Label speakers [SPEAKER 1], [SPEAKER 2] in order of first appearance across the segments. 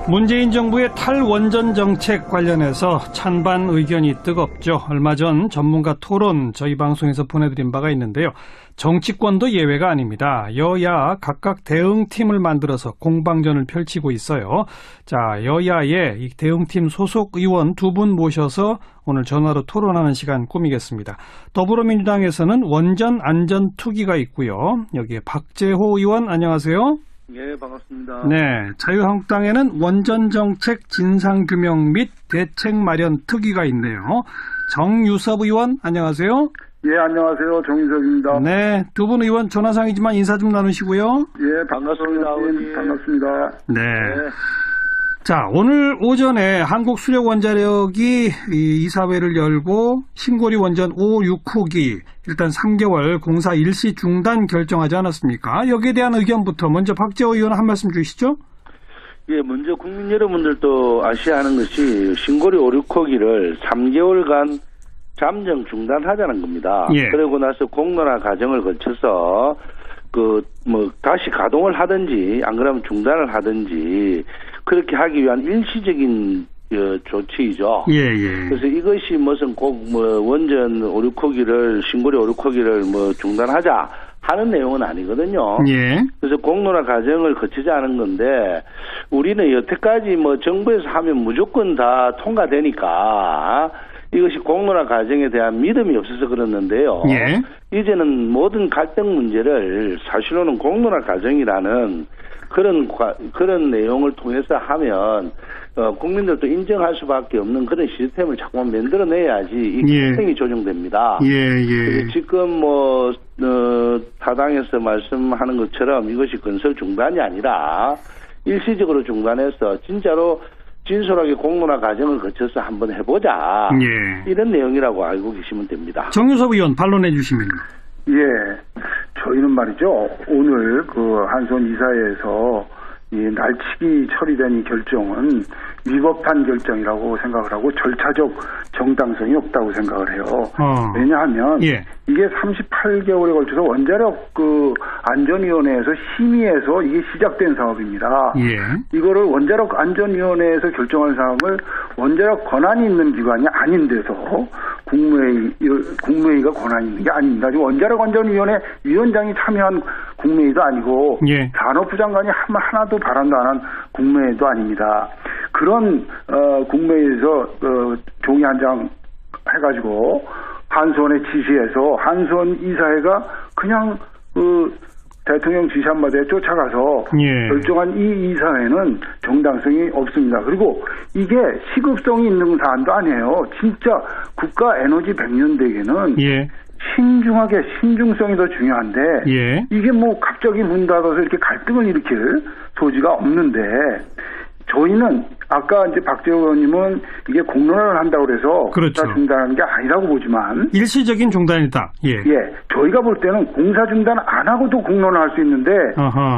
[SPEAKER 1] 문재인 정부의 탈원전 정책 관련해서 찬반 의견이 뜨겁죠. 얼마 전 전문가 토론 저희 방송에서 보내드린 바가 있는데요. 정치권도 예외가 아닙니다. 여야 각각 대응팀을 만들어서 공방전을 펼치고 있어요. 자, 여야의 이 대응팀 소속 의원 두 분 모셔서 오늘 전화로 토론하는 시간 꾸미겠습니다. 더불어민주당에서는 원전 안전 투기가 있고요. 여기에 박재호 의원 안녕하세요.
[SPEAKER 2] 예, 반갑습니다.
[SPEAKER 1] 네, 자유한국당에는 원전 정책 진상규명 및 대책 마련 특위가 있네요. 정유섭 의원 안녕하세요.
[SPEAKER 3] 예, 안녕하세요. 정유섭입니다.
[SPEAKER 1] 네, 두 분 의원 전화상이지만 인사 좀 나누시고요.
[SPEAKER 3] 예,
[SPEAKER 2] 반갑습니다.
[SPEAKER 3] 반갑습니다.
[SPEAKER 1] 네. 자, 오늘 오전에 한국수력원자력이 이사회를 열고 신고리 원전 5, 6호기 일단 3개월 공사 일시 중단 결정하지 않았습니까? 여기에 대한 의견부터 먼저 박재호 의원 한 말씀 주시죠.
[SPEAKER 2] 예, 먼저 국민 여러분들도 아셔야 하는 것이 신고리 5, 6호기를 3개월간 잠정 중단하자는 겁니다.
[SPEAKER 1] 예.
[SPEAKER 2] 그러고 나서 공론화 과정을 거쳐서 다시 가동을 하든지 안 그러면 중단을 하든지 그렇게 하기 위한 일시적인 조치이죠.
[SPEAKER 1] 예, 예.
[SPEAKER 2] 그래서 이것이 무슨 원전 5, 6호기를 신고리 5, 6호기를 중단하자 하는 내용은 아니거든요.
[SPEAKER 1] 예.
[SPEAKER 2] 그래서 공론화 과정을 거치지 않은 건데 우리는 여태까지 정부에서 하면 무조건 다 통과되니까 이것이 공론화 과정에 대한 믿음이 없어서 그렇는데요.
[SPEAKER 1] 예.
[SPEAKER 2] 이제는 모든 갈등 문제를 사실로는 공론화 과정이라는 그런 내용을 통해서 하면 국민들도 인정할 수밖에 없는 그런 시스템을 자꾸만 만들어내야지 이 갈등이 조정됩니다.
[SPEAKER 1] 예.
[SPEAKER 2] 지금 타당에서 말씀하는 것처럼 이것이 건설 중단이 아니라 일시적으로 중단해서 진짜로 진솔하게 공론화 과정을 거쳐서 한번 해보자.
[SPEAKER 1] 예.
[SPEAKER 2] 이런 내용이라고 알고 계시면 됩니다.
[SPEAKER 1] 정유섭 의원 반론해 주시면.
[SPEAKER 3] 예, 저희는 말이죠. 오늘 한손 이사회에서 이 날치기 처리된 이 결정은 위법한 결정이라고 생각을 하고 절차적 정당성이 없다고 생각을 해요. 왜냐하면 이게 38개월에 걸쳐서 원자력 안전위원회에서 심의해서 이게 시작된 사업입니다.
[SPEAKER 1] 예.
[SPEAKER 3] 이거를 원자력 안전위원회에서 결정할 사항을 원자력 권한이 있는 기관이 아닌 데서 국무회의가 권한이 있는 게 아닙니다. 원자력 안전위원회 위원장이 참여한 국무회의도 아니고 산업부 장관이 하나도 바람도 안 한 국무회의도 아닙니다. 그런 국무회의에서 종이 한 장 해가지고 한수원에 지시해서 한수원 이사회가 그냥 대통령 지시 한마디에 쫓아가서 결정한 이 이사회는 정당성이 없습니다. 그리고 이게 시급성이 있는 사안도 아니에요. 진짜 국가 에너지 100년대에는 신중성이 더 중요한데 이게 갑자기 문 닫아서 이렇게 갈등을 일으킬 소지가 없는데 저희는 아까 이제 박재호 의원님은 이게 공론화를 한다고 그래서
[SPEAKER 1] 그렇죠.
[SPEAKER 3] 공사 중단하는 게 아니라고 보지만
[SPEAKER 1] 일시적인 중단이다.
[SPEAKER 3] 저희가 볼 때는 공사 중단 안 하고도 공론화할 수 있는데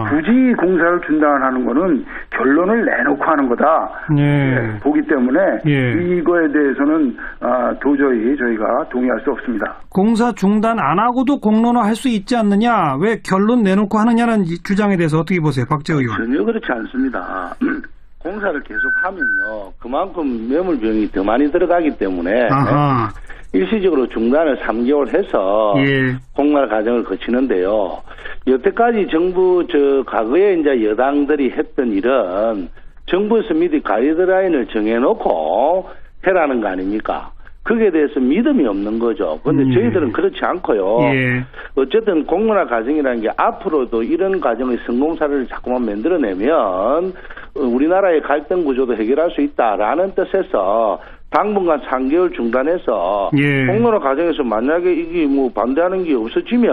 [SPEAKER 3] 굳이 공사를 중단하는 거는 결론을 내놓고 하는 거다. 보기 때문에 이거에 대해서는 도저히 저희가 동의할 수 없습니다.
[SPEAKER 1] 공사 중단 안 하고도 공론화할 수 있지 않느냐? 왜 결론 내놓고 하느냐는 주장에 대해서 어떻게 보세요, 박재호 의원?
[SPEAKER 2] 전혀 그렇지 않습니다. 공사를 계속하면요 그만큼 매물 비용이 더 많이 들어가기 때문에 일시적으로 중단을 3개월 해서 공론화 과정을 거치는데요. 여태까지 정부 과거에 이제 여당들이 했던 일은 정부에서 미리 가이드라인을 정해놓고 해라는 거 아닙니까? 거기에 대해서 믿음이 없는 거죠. 그런데 저희들은 그렇지 않고요. 어쨌든 공론화 과정이라는 게 앞으로도 이런 과정의 성공 사례를 자꾸만 만들어내면 우리나라의 갈등 구조도 해결할 수 있다라는 뜻에서 당분간 3개월 중단해서 공론화 과정에서 만약에 이게 반대하는 게 없어지면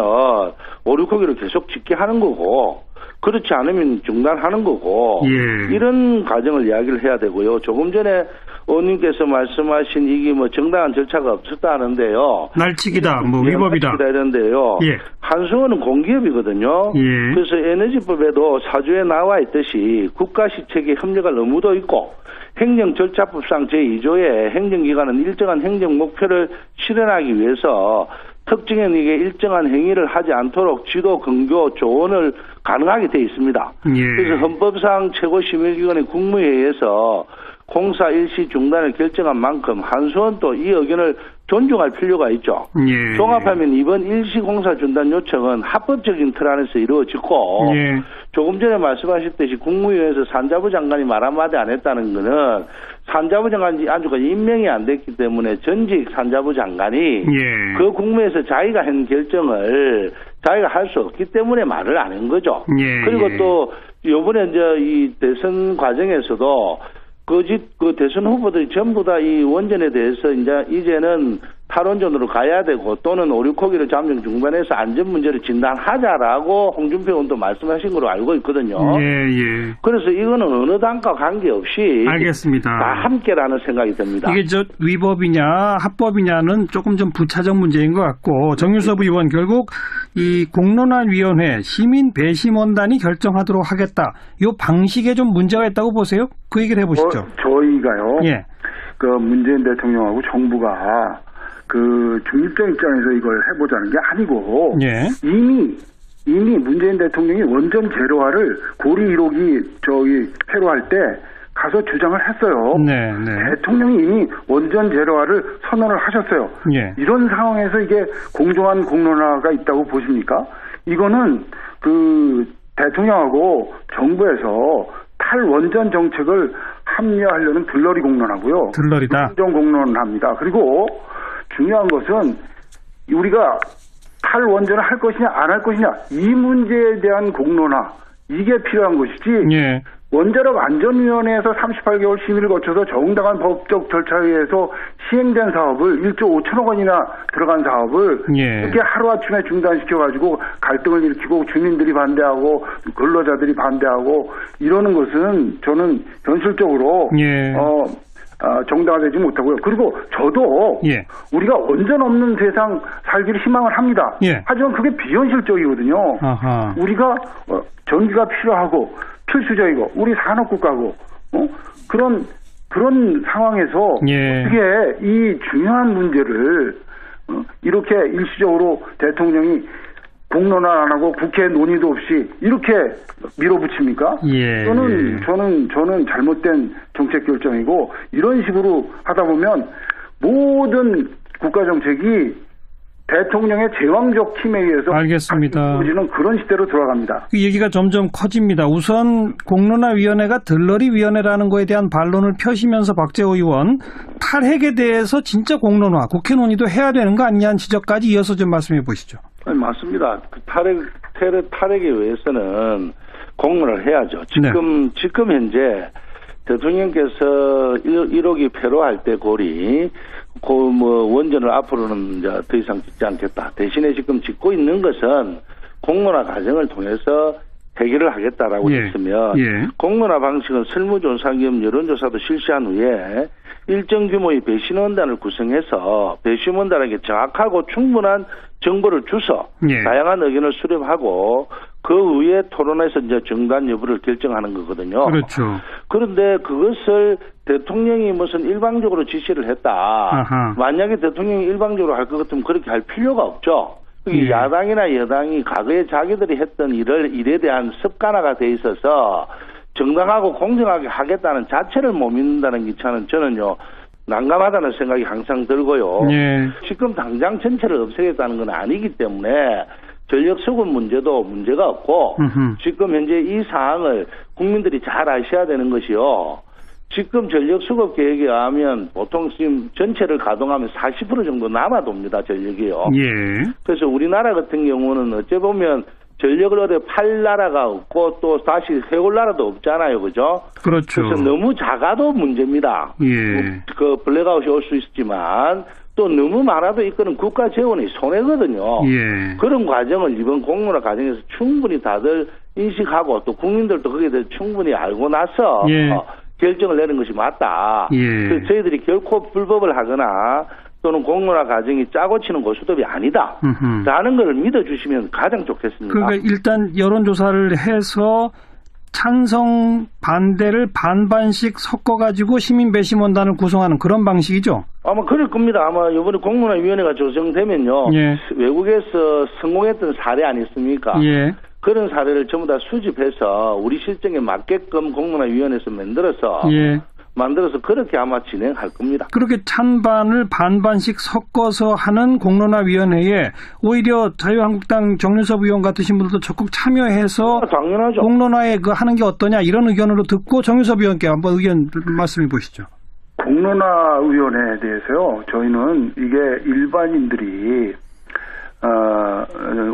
[SPEAKER 2] 5, 6호기를 계속 짓게 하는 거고 그렇지 않으면 중단하는 거고 이런 과정을 이야기를 해야 되고요. 조금 전에 의원님께서 말씀하신 이게 정당한 절차가 없었다 하는데요.
[SPEAKER 1] 날치기다, 위법이다.
[SPEAKER 2] 날치기다 이런데요. 한수원은 공기업이거든요. 그래서 에너지법에도 사조에 나와 있듯이 국가 시책의 협력할 의무도 있고 행정 절차법상 제2조에 행정기관은 일정한 행정 목표를 실현하기 위해서 특징은 이게 일정한 행위를 하지 않도록 지도, 근교, 조언을 가능하게 돼 있습니다. 그래서 헌법상 최고심의기관의 국무회의에서 공사 일시 중단을 결정한 만큼 한수원 또 이 의견을 존중할 필요가 있죠. 종합하면 이번 일시 공사 중단 요청은 합법적인 틀 안에서 이루어졌고 조금 전에 말씀하셨듯이 국무위원회에서 산자부 장관이 말 한마디 안 했다는 것은 산자부 장관이 아주까지 임명이 안 됐기 때문에 전직 산자부 장관이 그 국무회에서 자기가 한 결정을 자기가 할 수 없기 때문에 말을 안 한 거죠. 그리고 또 이번에 이제 이 대선 과정에서도 그 대선 후보들이 전부 다 이 원전에 대해서 이제는 탈원전으로 가야 되고 또는 오류코기를 잠정 중단해서 안전 문제를 진단하자라고 홍준표 의원도 말씀하신 걸로 알고 있거든요. 그래서 이거는 어느 당과 관계없이
[SPEAKER 1] 알겠습니다.
[SPEAKER 2] 다 함께라는 생각이 듭니다.
[SPEAKER 1] 이게 위법이냐 합법이냐는 조금 좀 부차적 문제인 것 같고 정유섭 의원 결국 이 공론화위원회 시민배심원단이 결정하도록 하겠다. 이 방식에 좀 문제가 있다고 보세요? 그 얘기를 해보시죠.
[SPEAKER 3] 저희가요. 그 문재인 대통령하고 정부가 그 중립적 입장에서 이걸 해보자는 게 아니고 이미 문재인 대통령이 원전 제로화를 고리 1호기 폐로할 때 가서 주장을 했어요. 대통령이 이미 원전 제로화를 선언을 하셨어요. 이런 상황에서 이게 공정한 공론화가 있다고 보십니까? 이거는 그 대통령하고 정부에서 탈원전 정책을 합리화하려는 들러리 공론하고요.
[SPEAKER 1] 들러리다.
[SPEAKER 3] 공정 공론합니다. 그리고 중요한 것은 우리가 탈원전을 할 것이냐 안 할 것이냐 이 문제에 대한 공론화 이게 필요한 것이지 원자력 안전위원회에서 38개월 심의를 거쳐서 정당한 법적 절차에 의해서 시행된 사업을 1조 5천억 원이나 들어간 사업을 이렇게 하루아침에 중단시켜가지고 갈등을 일으키고 주민들이 반대하고 근로자들이 반대하고 이러는 것은 저는 현실적으로 정당화되지 못하고요. 그리고 저도 우리가 원전 없는 세상 살기를 희망을 합니다. 하지만 그게 비현실적이거든요. 우리가 전기가 필요하고 필수적이고 우리 산업국가고 그런 상황에서 어떻게 이 중요한 문제를 이렇게 일시적으로 대통령이 공론화 안 하고 국회 논의도 없이 이렇게 밀어붙입니까? 저는 잘못된 정책 결정이고 이런 식으로 하다 보면 모든 국가 정책이 대통령의 제왕적 힘에 의해서
[SPEAKER 1] 알겠습니다.
[SPEAKER 3] 이루어지는 그런 시대로 돌아갑니다.
[SPEAKER 1] 그 얘기가 점점 커집니다. 우선 공론화위원회가 들러리위원회라는 거에 대한 반론을 펴시면서 박재호 의원 탈핵에 대해서 진짜 공론화, 국회 논의도 해야 되는 거 아니냐는 지적까지 이어서 좀 말씀해 보시죠.
[SPEAKER 2] 아니, 맞습니다. 그 탈핵에 의해서는 공론을 해야죠. 지금 현재 대통령께서 1호기 폐로할 때 고리 원전을 앞으로는 이제 더 이상 짓지 않겠다. 대신에 지금 짓고 있는 것은 공론화 과정을 통해서 해결을 하겠다라고 했으면 공론화 방식은 설문조사 겸 여론조사도 실시한 후에 일정 규모의 배심원단을 구성해서 배심원단에게 정확하고 충분한 정보를 주서 다양한 의견을 수렴하고 그 후에 토론에서 이제 중단 여부를 결정하는 거거든요. 그런데 그것을 대통령이 무슨 일방적으로 지시를 했다. 만약에 대통령이 일방적으로 할 것 같으면 그렇게 할 필요가 없죠. 야당이나 여당이 과거에 자기들이 했던 일에 대한 습관화가 돼 있어서 정당하고 공정하게 하겠다는 자체를 못 믿는다는 기차는 저는요 난감하다는 생각이 항상 들고요. 지금 당장 전체를 없애겠다는 건 아니기 때문에 전력 수급 문제도 문제가 없고 지금 현재 이 사항을 국민들이 잘 아셔야 되는 것이요. 지금 전력 수급 계획에 의하면 보통 지금 전체를 가동하면 40% 정도 남아돕니다. 전력이요. 그래서 우리나라 같은 경우는 어째 보면 전력을 어디 팔 나라가 없고 또 다시 세울 나라도 없잖아요. 그죠? 그래서 너무 작아도 문제입니다. 그 블랙아웃이 올 수 있지만 또 너무 많아도 이거는 국가 재원이 손해거든요. 그런 과정을 이번 공론화 과정에서 충분히 다들 인식하고 또 국민들도 거기에 대해서 충분히 알고 나서 결정을 내는 것이 맞다. 그래서 저희들이 결코 불법을 하거나 또는 공론화 과정이 짜고 치는 고수톱이 아니다. 라는 걸 믿어주시면 가장 좋겠습니다.
[SPEAKER 1] 그러니까 일단 여론조사를 해서 찬성 반대를 반반씩 섞어가지고 시민배심원단을 구성하는 그런 방식이죠?
[SPEAKER 2] 아마 그럴 겁니다. 아마 이번에 공론화위원회가 조정되면요.
[SPEAKER 1] 예.
[SPEAKER 2] 외국에서 성공했던 사례 아니습니까?
[SPEAKER 1] 예.
[SPEAKER 2] 그런 사례를 전부 다 수집해서 우리 실정에 맞게끔 공론화위원회에서 만들어서 그렇게 아마 진행할 겁니다.
[SPEAKER 1] 그렇게 찬반을 반반씩 섞어서 하는 공론화위원회에 오히려 자유한국당 정윤섭 의원 같으신 분들도 적극 참여해서
[SPEAKER 2] 당연하죠.
[SPEAKER 1] 공론화에 하는 게 어떠냐 이런 의견으로 듣고 정윤섭 의원께 한번 의견 말씀해 보시죠.
[SPEAKER 3] 공론화위원회에 대해서요. 저희는 이게 일반인들이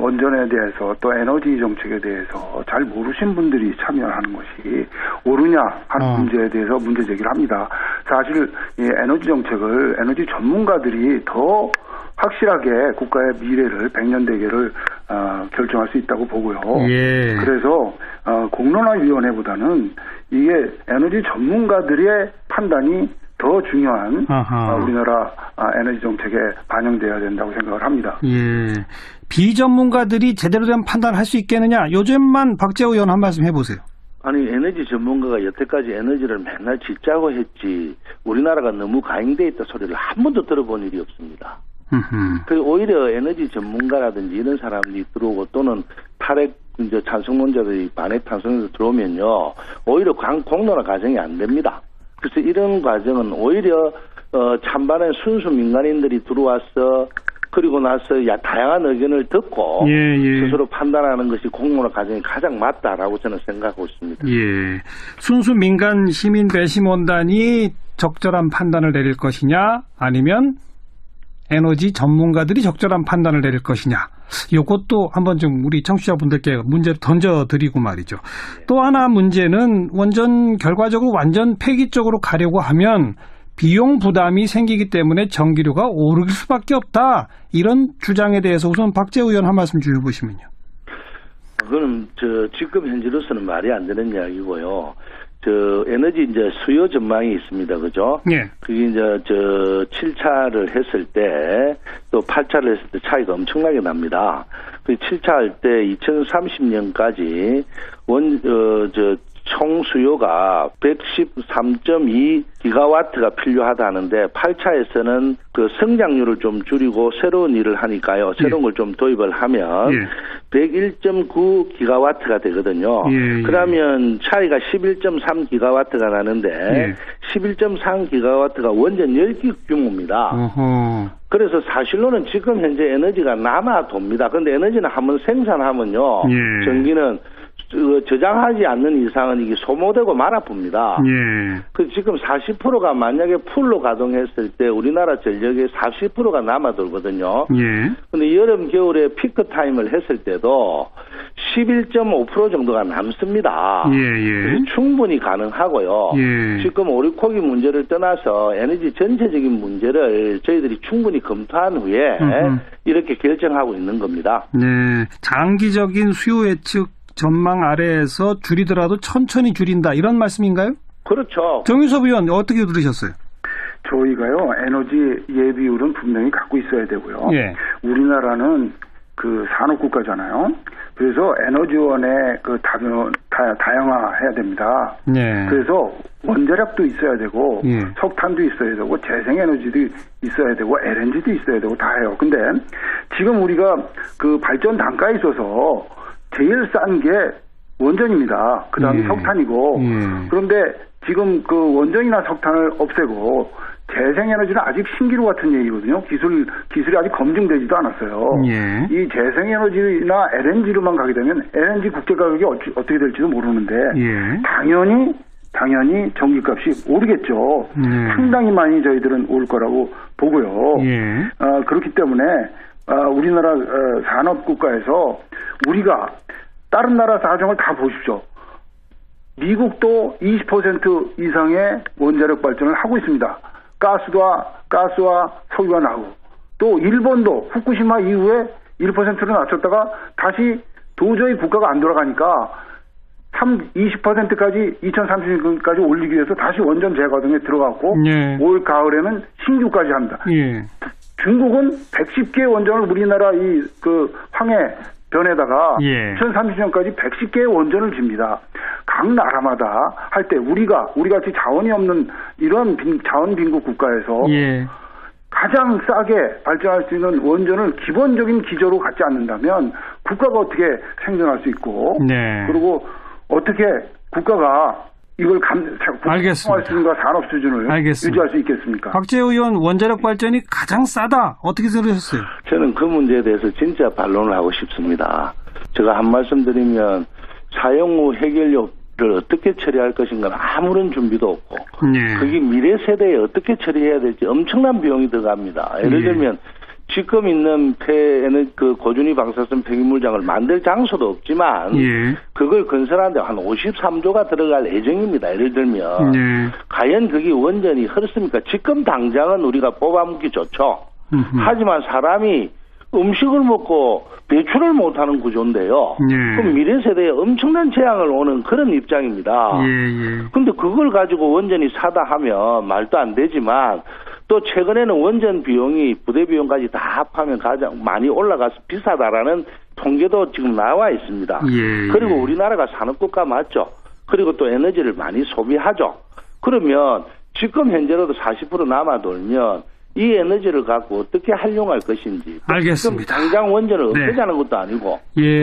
[SPEAKER 3] 원전에 대해서 또 에너지 정책에 대해서 잘 모르신 분들이 참여하는 것이 옳으냐 하는 문제에 대해서 문제 제기를 합니다. 사실 이 에너지 정책을 에너지 전문가들이 더 확실하게 국가의 미래를 100년 대계를 결정할 수 있다고 보고요.
[SPEAKER 1] 예.
[SPEAKER 3] 그래서 공론화위원회보다는 이게 에너지 전문가들의 판단이 더 중요한 우리나라 에너지 정책에 반영돼야 된다고 생각을 합니다.
[SPEAKER 1] 예. 비전문가들이 제대로 된 판단을 할 수 있겠느냐. 요즘만 박재호 의원 한 말씀 해보세요.
[SPEAKER 2] 아니 에너지 전문가가 여태까지 에너지를 맨날 짓자고 했지 우리나라가 너무 가잉돼 있다 소리를 한 번도 들어본 일이 없습니다. 그 오히려 에너지 전문가라든지 이런 사람들이 들어오고 또는 탈핵 이제 찬성론자들이 반핵 찬성에서 들어오면요 오히려 공론화 과정이 안 됩니다. 그래서 이런 과정은 오히려 찬반의 순수 민간인들이 들어와서 그리고 나서 다양한 의견을 듣고 스스로 판단하는 것이 공론화 과정이 가장 맞다라고 저는 생각하고 있습니다.
[SPEAKER 1] 예, 순수 민간 시민 배심원단이 적절한 판단을 내릴 것이냐 아니면 에너지 전문가들이 적절한 판단을 내릴 것이냐. 이것도 한번 좀 우리 청취자분들께 문제를 던져드리고 말이죠. 또 하나 문제는 원전 결과적으로 완전 폐기 쪽으로 가려고 하면 비용 부담이 생기기 때문에 전기료가 오를 수밖에 없다. 이런 주장에 대해서 우선 박재호 의원 한 말씀 주셔보시면요.
[SPEAKER 2] 그건 지금 현재로서는 말이 안 되는 이야기고요. 에너지 이제 수요 전망이 있습니다. 그죠?
[SPEAKER 1] 예.
[SPEAKER 2] 그게 이제 7차를 했을 때 또 8차를 했을 때 차이가 엄청나게 납니다. 그 7차 할 때 2030년까지 총 수요가 113.2 기가와트가 필요하다는데 8차에서는 그 성장률을 좀 줄이고 새로운 일을 하니까요. 새로운 걸 좀 도입을 하면 101.9 기가와트가 되거든요. 그러면 차이가 11.3 기가와트가 나는데 11.3 기가와트가 원전 10기 규모입니다. 그래서 사실로는 지금 현재 에너지가 남아 돕니다. 그런데 에너지는 한번 생산하면요. 전기는 저장하지 않는 이상은 이게 소모되고 말아봅니다. 그 지금 40%가 만약에 풀로 가동했을 때 우리나라 전력의 40%가 남아 돌거든요. 근데 여름 겨울에 피크 타임을 했을 때도 11.5% 정도가 남습니다. 그래서 충분히 가능하고요. 지금 오리코기 문제를 떠나서 에너지 전체적인 문제를 저희들이 충분히 검토한 후에 이렇게 결정하고 있는 겁니다.
[SPEAKER 1] 네, 장기적인 수요 예측 전망 아래에서 줄이더라도 천천히 줄인다 이런 말씀인가요?
[SPEAKER 2] 그렇죠.
[SPEAKER 1] 정윤섭 의원 어떻게 들으셨어요?
[SPEAKER 3] 저희가요 에너지 예비율은 분명히 갖고 있어야 되고요. 우리나라는 그 산업국가잖아요. 그래서 에너지원의 그 다양화해야 됩니다. 그래서 원자력도 있어야 되고 석탄도 있어야 되고 재생에너지도 있어야 되고 LNG도 있어야 되고 다 해요. 근데 지금 우리가 그 발전 단가에 있어서 제일 싼 게 원전입니다. 그 다음에 석탄이고. 그런데 지금 그 원전이나 석탄을 없애고 재생에너지는 아직 신기루 같은 얘기거든요. 기술이 아직 검증되지도 않았어요. 이 재생에너지나 LNG로만 가게 되면 LNG 국제가격이 어떻게 될지도 모르는데 당연히 전기값이 오르겠죠. 상당히 많이 저희들은 올 거라고 보고요. 그렇기 때문에 우리나라 산업국가에서 우리가 다른 나라 사정을 다 보십시오. 미국도 20% 이상의 원자력 발전을 하고 있습니다. 가스와 석유가 나오고 또 일본도 후쿠시마 이후에 1%로 낮췄다가 다시 도저히 국가가 안 돌아가니까 20%까지 2030년까지 올리기 위해서 다시 원전 재가동에 들어갔고 올 가을에는 신규까지 합니다. 중국은 110개 원전을 우리나라 그 황해 변에다가 2030년까지 110개의 원전을 집니다. 각 나라마다 할 때 우리 같이 자원이 없는 이런 자원 빈국 국가에서 가장 싸게 발전할 수 있는 원전을 기본적인 기조로 갖지 않는다면 국가가 어떻게 생존할 수 있고 그리고 어떻게 국가가 이걸 국가할 수 있는 산업 수준을 유지할 수 있겠습니까?
[SPEAKER 1] 박재호 의원, 원자력 발전이 가장 싸다. 어떻게 들으셨어요?
[SPEAKER 2] 저는 그 문제에 대해서 진짜 반론을 하고 싶습니다. 제가 한 말씀 드리면 사용 후 해결료를 어떻게 처리할 것인가는 아무런 준비도 없고 그게 미래 세대에 어떻게 처리해야 될지 엄청난 비용이 들어갑니다. 예를 들면 지금 있는 그 고준위 방사선 폐기물장을 만들 장소도 없지만 그걸 건설하는데 한 53조가 들어갈 예정입니다. 예를 들면 과연 그게 원전이 흐르습니까? 지금 당장은 우리가 뽑아먹기 좋죠. 하지만 사람이 음식을 먹고 배출을 못하는 구조인데요. 그럼 미래 세대에 엄청난 재앙을 오는 그런 입장입니다. 그런데 그걸 가지고 원전이 사다 하면 말도 안 되지만 또 최근에는 원전 비용이 부대 비용까지 다 합하면 가장 많이 올라가서 비싸다라는 통계도 지금 나와 있습니다. 그리고 우리나라가 산업국가 맞죠. 그리고 또 에너지를 많이 소비하죠. 그러면 지금 현재로도 40% 남아 돌면 이 에너지를 갖고 어떻게 활용할 것인지.
[SPEAKER 1] 알겠습니다.
[SPEAKER 2] 지금 당장 원전을 없애자는 것도 아니고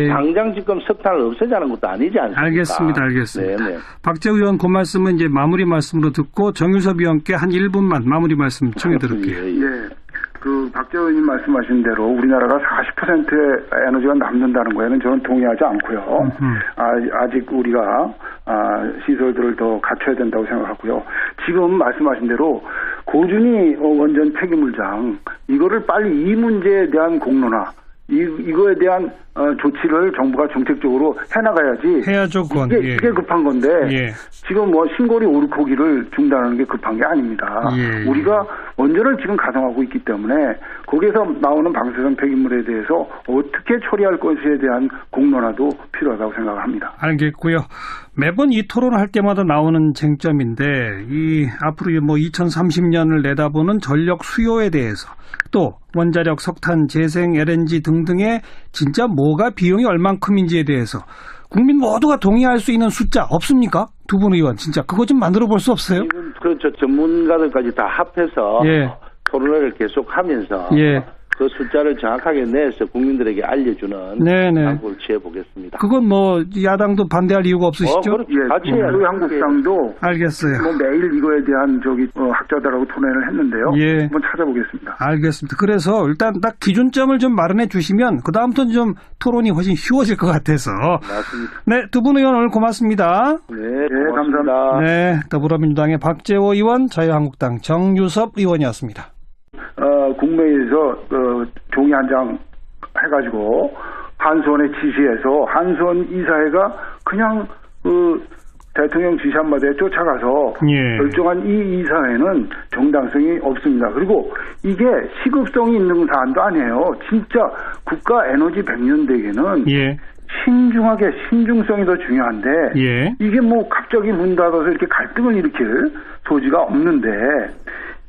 [SPEAKER 2] 당장 지금 석탄을 없애자는 것도 아니지 않습니까?
[SPEAKER 1] 알겠습니다. 박재호 의원 그 말씀은 이제 마무리 말씀으로 듣고 정유섭 의원께 한 1분만 마무리 말씀 청해 드릴게요.
[SPEAKER 3] 그 박재호 의원님 말씀하신 대로 우리나라가 40%의 에너지가 남는다는 거에는 저는 동의하지 않고요. 아직 우리가 시설들을 더 갖춰야 된다고 생각하고요. 지금 말씀하신 대로 고준위 원전 폐기물장 이거를 빨리 이 문제에 대한 공론화 이거에 대한 조치를 정부가 정책적으로 해나가야지.
[SPEAKER 1] 해야죠, 그건.
[SPEAKER 3] 이게 급한 건데 지금 뭐 신고리 오르코기를 중단하는 게 급한 게 아닙니다. 우리가 원전을 지금 가동하고 있기 때문에 거기에서 나오는 방사선 폐기물에 대해서 어떻게 처리할 것에 대한 공론화도 필요하다고 생각합니다.
[SPEAKER 1] 알겠고요. 매번 이 토론할 때마다 나오는 쟁점인데 이 앞으로 뭐 2030년을 내다보는 전력 수요에 대해서 또 원자력, 석탄, 재생, LNG 등등의 진짜 뭐가 비용이 얼만큼인지에 대해서 국민 모두가 동의할 수 있는 숫자 없습니까? 두 분 의원 진짜 그거 좀 만들어 볼 수 없어요?
[SPEAKER 2] 그렇죠. 전문가들까지 다 합해서 토론을 계속하면서 그 숫자를 정확하게 내서 국민들에게 알려주는 방법을 취해보겠습니다.
[SPEAKER 1] 그건 뭐 야당도 반대할 이유가 없으시죠?
[SPEAKER 3] 같이 한국당도
[SPEAKER 1] 알겠어요.
[SPEAKER 3] 뭐 매일 이거에 대한 학자들하고 토론을 했는데요. 한번 찾아보겠습니다.
[SPEAKER 1] 알겠습니다. 그래서 일단 딱 기준점을 좀 마련해 주시면 그 다음부터는 좀 토론이 훨씬 쉬워질 것 같아서.
[SPEAKER 2] 맞습니다.
[SPEAKER 1] 네, 두 분 의원 오늘 고맙습니다.
[SPEAKER 2] 네, 감사합니다.
[SPEAKER 1] 네, 더불어민주당의 박재호 의원, 자유한국당 정유섭 의원이었습니다.
[SPEAKER 3] 국무회의에서 종이 한 장 해가지고 한수원에 지시해서 한수원 이사회가 그냥 대통령 지시 한마디에 쫓아가서 결정한 이 이사회는 정당성이 없습니다. 그리고 이게 시급성이 있는 사안도 아니에요. 진짜 국가 에너지 100년대계는 신중하게 신중성이 더 중요한데 이게 뭐 갑자기 문 닫아서 이렇게 갈등을 일으킬 소지가 없는데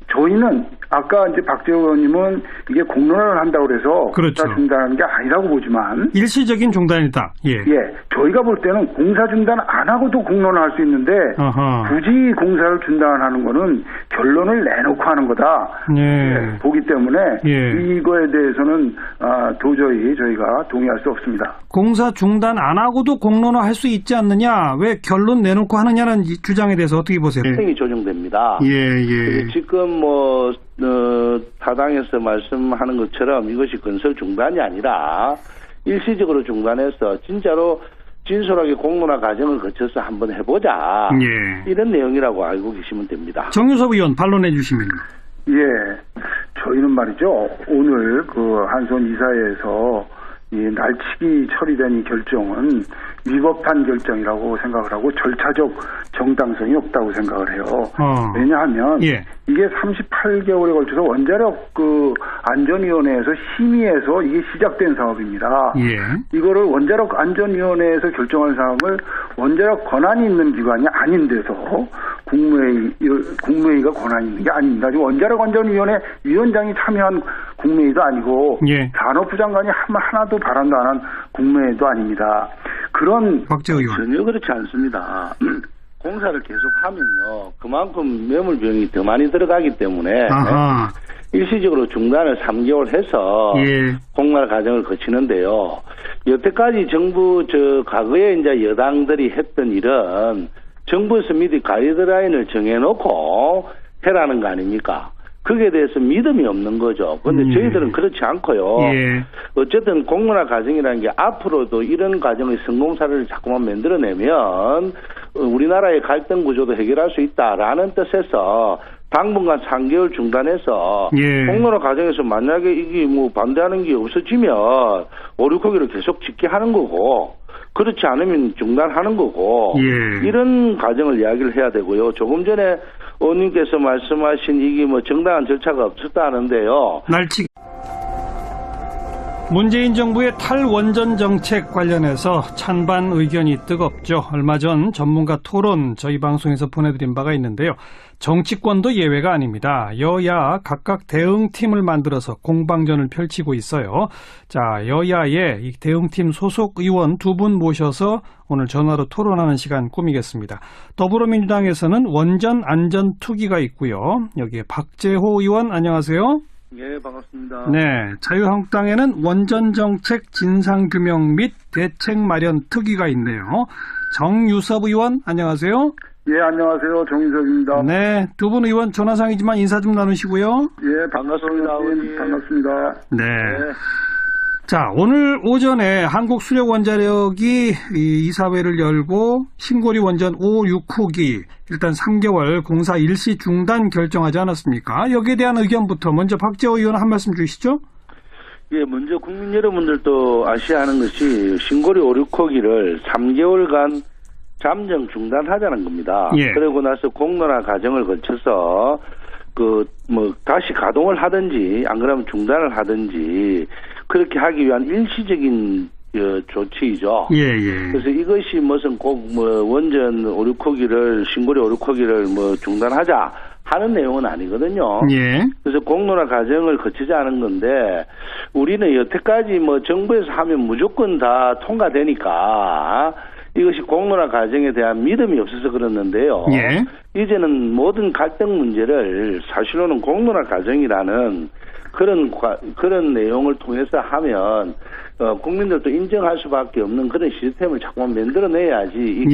[SPEAKER 3] 저희는 아까 이제 박재호 의원님은 이게 공론화를 한다고 그래서 공사 중단하는 게 아니라고 보지만
[SPEAKER 1] 일시적인 중단이다.
[SPEAKER 3] 저희가 볼 때는 공사 중단 안 하고도 공론화할 수 있는데 굳이 공사를 중단하는 거는 결론을 내놓고 하는 거다. 보기 때문에 이거에 대해서는 도저히 저희가 동의할 수 없습니다.
[SPEAKER 1] 공사 중단 안 하고도 공론화할 수 있지 않느냐? 왜 결론 내놓고 하느냐는 이 주장에 대해서 어떻게 보세요?
[SPEAKER 2] 행위 조정됩니다. 지금 타당에서 말씀하는 것처럼 이것이 건설 중단이 아니라 일시적으로 중단해서 진짜로 진솔하게 공론화 과정을 거쳐서 한번 해보자. 이런 내용이라고 알고 계시면 됩니다.
[SPEAKER 1] 정유섭 의원 반론해 주시면.
[SPEAKER 3] 저희는 말이죠. 오늘 그 한수원 이사회에서 이 날치기 처리된 이 결정은 위법한 결정이라고 생각을 하고 절차적 정당성이 없다고 생각을 해요. 왜냐하면 이게 38개월에 걸쳐서 원자력 안전위원회에서 심의해서 이게 시작된 사업입니다. 이거를 원자력 안전위원회에서 결정할 사항을 원자력 권한이 있는 기관이 아닌 데서 국무회의가 권한이 있는 게 아닙니다. 지금 원자력 안전위원회 위원장이 참여한 국무회의도 아니고 산업부 장관이 하나도 바람도 안 한 국무회의도 아닙니다. 그런
[SPEAKER 2] 전혀 그렇지 않습니다. 공사를 계속하면요 그만큼 매물 비용이 더 많이 들어가기 때문에 일시적으로 중단을 3개월 해서 공론화 과정을 거치는데요. 여태까지 정부 과거에 이제 여당들이 했던 일은 정부에서 미리 가이드라인을 정해놓고 해라는 거 아닙니까? 거기에 대해서 믿음이 없는 거죠. 그런데 저희들은 그렇지 않고요. 어쨌든 공론화 과정이라는 게 앞으로도 이런 과정의 성공 사례를 자꾸만 만들어내면 우리나라의 갈등 구조도 해결할 수 있다라는 뜻에서 당분간 3개월 중단해서 공론화 과정에서 만약에 이게 뭐 반대하는 게 없어지면 5, 6호기를 계속 짓게 하는 거고 그렇지 않으면 중단하는 거고 이런 과정을 이야기를 해야 되고요. 조금 전에 의원님께서 말씀하신 이게 뭐 정당한 절차가 없었다 하는데요.
[SPEAKER 1] 문재인 정부의 탈원전 정책 관련해서 찬반 의견이 뜨겁죠. 얼마 전 전문가 토론 저희 방송에서 보내드린 바가 있는데요. 정치권도 예외가 아닙니다. 여야 각각 대응팀을 만들어서 공방전을 펼치고 있어요. 자, 여야의 이 대응팀 소속 의원 2분 모셔서 오늘 전화로 토론하는 시간 꾸미겠습니다. 더불어민주당에서는 원전 안전 투기가 있고요. 여기에 박재호 의원 안녕하세요.
[SPEAKER 2] 네, 반갑습니다.
[SPEAKER 1] 네, 자유한국당에는 원전 정책 진상규명 및 대책 마련 특위가 있네요. 정유섭 의원 안녕하세요.
[SPEAKER 3] 예, 안녕하세요. 정유섭입니다.
[SPEAKER 1] 네, 2분 의원 전화상이지만 인사 좀 나누시고요.
[SPEAKER 3] 예,
[SPEAKER 2] 반갑습니다.
[SPEAKER 3] 반갑습니다.
[SPEAKER 1] 네. 자, 오늘 오전에 한국수력원자력이 이사회를 열고 신고리 원전 5, 6호기 일단 3개월 공사 일시 중단 결정하지 않았습니까? 여기에 대한 의견부터 먼저 박재호 의원 한 말씀 주시죠.
[SPEAKER 2] 예, 먼저 국민 여러분들도 아셔야 하는 것이 신고리 5, 6호기를 3개월간 잠정 중단하자는 겁니다. 그러고 나서 공론화 과정을 거쳐서 다시 가동을 하든지 안 그러면 중단을 하든지 그렇게 하기 위한 일시적인 조치이죠. 그래서 이것이 무슨 꼭 원전 5, 6호기를 신고리 5, 6호기를 중단하자 하는 내용은 아니거든요. 그래서 공론화 과정을 거치지 않은 건데 우리는 여태까지 정부에서 하면 무조건 다 통과되니까 이것이 공론화 과정에 대한 믿음이 없어서 그렇는데요. 이제는 모든 갈등 문제를 사실로는 공론화 과정이라는 그런 내용을 통해서 하면 국민들도 인정할 수밖에 없는 그런 시스템을 자꾸만 만들어내야지